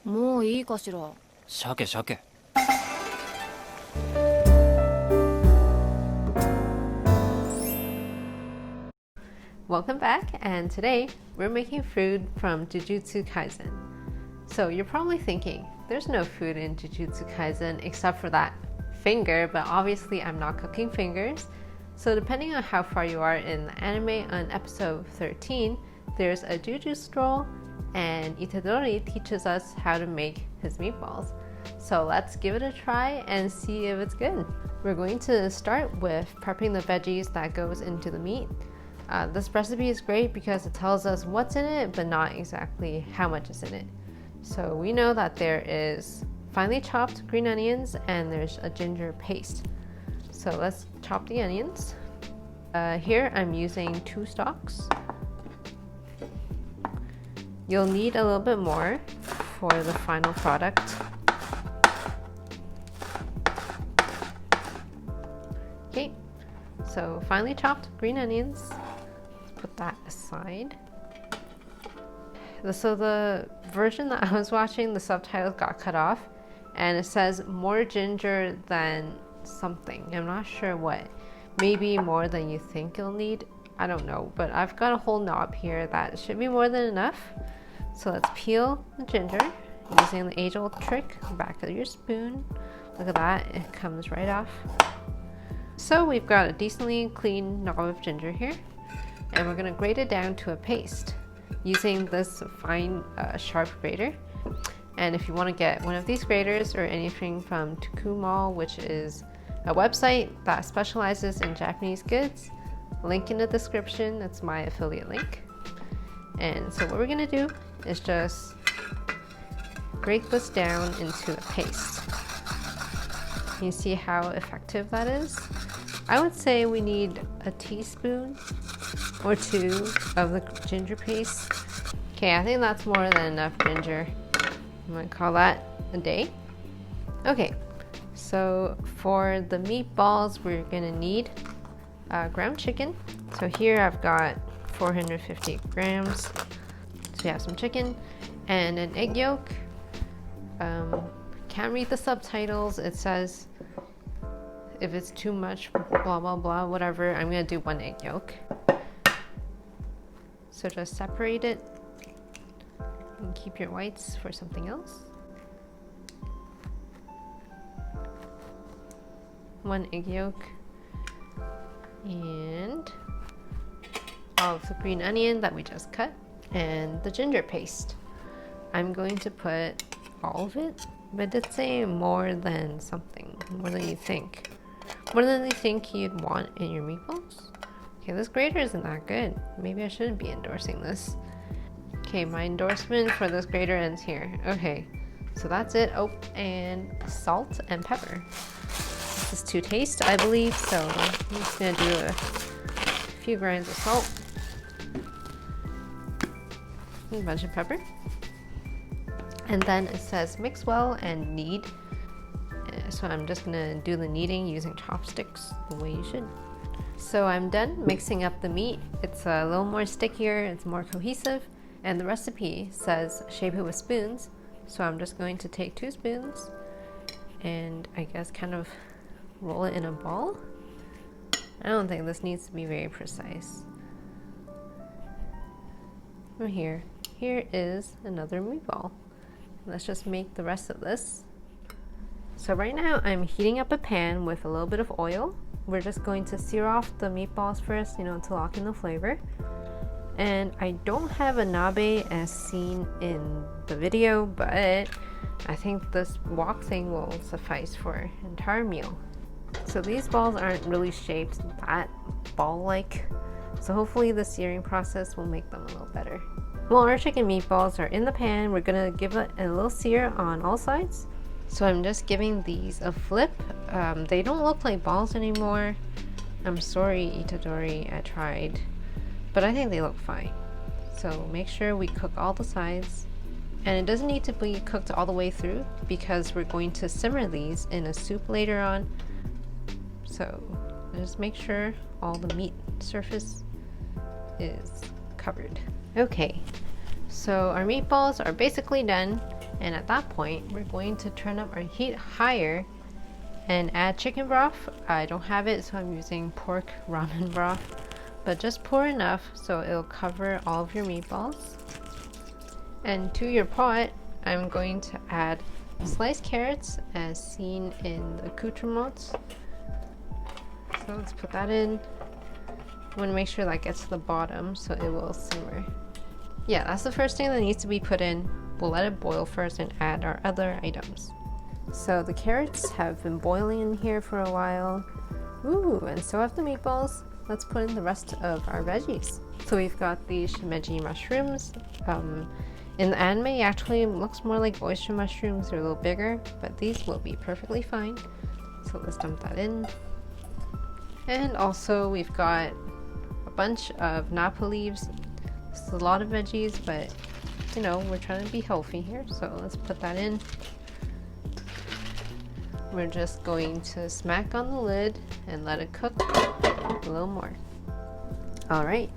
もういいかしら。鮭鮭。 Welcome back, and today we're making food from JUJUTSU Kaisen. So you're probably thinking, there's no food in JUJUTSU Kaisen except for that finger, but obviously I'm not cooking fingers. So depending on how far you are in the anime, on episode 13, there's a juju stroll, and Itadori teaches us how to make his meatballs. So let's give it a try and see if it's good. We're going to start with prepping the veggies that goes into the meat. This recipe is great because it tells us what's in it, but not exactly how much is in it. So we know that there is finely chopped green onions and there's a ginger paste. So let's chop the onions. Here I'm using 2 stalks. You'll need a little bit more for the final product. Okay, so finely chopped green onions. Put that aside. So the version that I was watching, the subtitles got cut off and it says more ginger than something. I'm not sure what. Maybe more than you think you'll need. I don't know, but I've got a whole knob here that should be more than enough. So let's peel the ginger using the age-old trick, back of your spoon. Look at that, it comes right off. So we've got a decently clean knob of ginger here, and we're gonna grate it down to a paste using this fine sharp grater. And if you want to get one of these graters or anything from Tukumall, which is a website that specializes in Japanese goods, link in the description. That's my affiliate link. And so what we're gonna do is just grate this down into a paste. You see how effective that is? I would say we need a teaspoon or 2 of the ginger paste. Okay, I think that's more than enough ginger. I'm gonna call that a day. Okay, so for the meatballs, we're gonna need ground chicken. So here I've got 450 grams. So we have some chicken and an egg yolk. Can't read the subtitles. It says if it's too much, blah blah blah, whatever. I'm gonna do 1 egg yolk. So just separate it and keep your whites for something else. 1 egg yolk and all of the green onion that we just cut and the ginger paste. I'm going to put all of it, but it's say more than something, more than you think. More than you think you'd want in your meatballs. Okay, this grater isn't that good. Maybe I shouldn't be endorsing this. Okay, my endorsement for this grater ends here. Okay, so that's it. Oh, and salt and pepper. This is to taste, I believe, so I'm just gonna do a few grains of salt. And a bunch of pepper. And then it says mix well and knead. So I'm just gonna do the kneading using chopsticks the way you should. So I'm done mixing up the meat. It's a little more stickier, it's more cohesive, and the recipe says shape it with spoons. So I'm just going to take 2 spoons and I guess kind of roll it in a ball. I don't think this needs to be very precise. Here is another meatball. Let's just make the rest of this. So right now I'm heating up a pan with a little bit of oil. We're just going to sear off the meatballs first, to lock in the flavor. And I don't have a nabe as seen in the video, but I think this wok thing will suffice for an entire meal. So these balls aren't really shaped that ball-like, so hopefully the searing process will make them a little better. While our chicken meatballs are in the pan, we're gonna give it a little sear on all sides. So I'm just giving these a flip. They don't look like balls anymore. I'm sorry, Itadori, I tried. But I think they look fine. So make sure we cook all the sides. And it doesn't need to be cooked all the way through because we're going to simmer these in a soup later on. So just make sure all the meat surface is covered. Okay, so our meatballs are basically done. And at that point, we're going to turn up our heat higher and add chicken broth. I don't have it, so I'm using pork ramen broth, but just pour enough so it'll cover all of your meatballs. And to your pot, I'm going to add sliced carrots as seen in the accoutrements. So let's put that in. I want to make sure that gets to the bottom so it will simmer. Yeah, that's the first thing that needs to be put in. We'll let it boil first and add our other items. So the carrots have been boiling in here for a while. Ooh, and so have the meatballs. Let's put in the rest of our veggies. So we've got the shimeji mushrooms. In the anime, it actually looks more like oyster mushrooms. They're a little bigger, but these will be perfectly fine. So let's dump that in. And also we've got a bunch of Napa leaves. It's a lot of veggies, but you know, we're trying to be healthy here, so let's put that in. We're just going to smack on the lid and let it cook a little more. All right,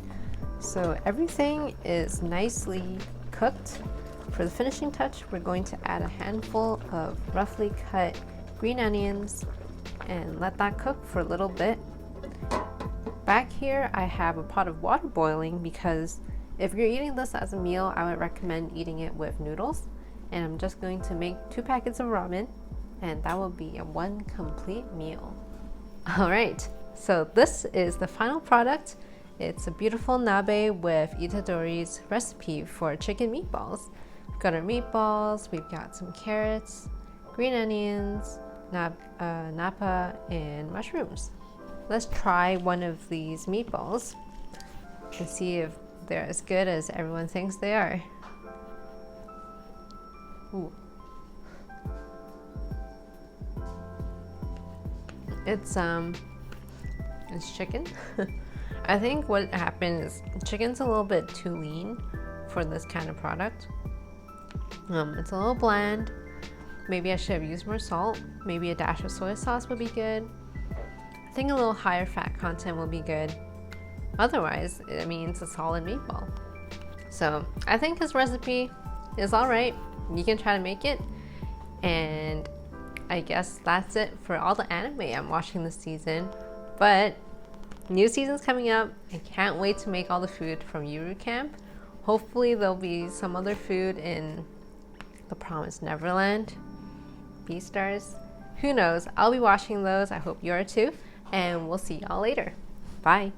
so everything is nicely cooked. For the finishing touch, we're going to add a handful of roughly cut green onions and let that cook for a little bit. Back here, I have a pot of water boiling because if you're eating this as a meal, I would recommend eating it with noodles. And I'm just going to make 2 packets of ramen, and that will be a 1 complete meal. All right, so this is the final product. It's a beautiful nabe with Itadori's recipe for chicken meatballs. We've got our meatballs, we've got some carrots, green onions, napa, and mushrooms. Let's try one of these meatballs and see if they're as good as everyone thinks they are. Ooh. It's chicken. I think what happened is chicken's a little bit too lean for this kind of product. It's a little bland. Maybe I should have used more salt. Maybe a dash of soy sauce would be good. I think a little higher fat content will be good. Otherwise, I mean, it's a solid meatball. So I think his recipe is all right. You can try to make it. And I guess that's it for all the anime I'm watching this season. But new season's coming up. I can't wait to make all the food from Yuru Camp. Hopefully there'll be some other food in the Promised Neverland, Beastars. Who knows? I'll be watching those. I hope you are too. And we'll see y'all later. Bye.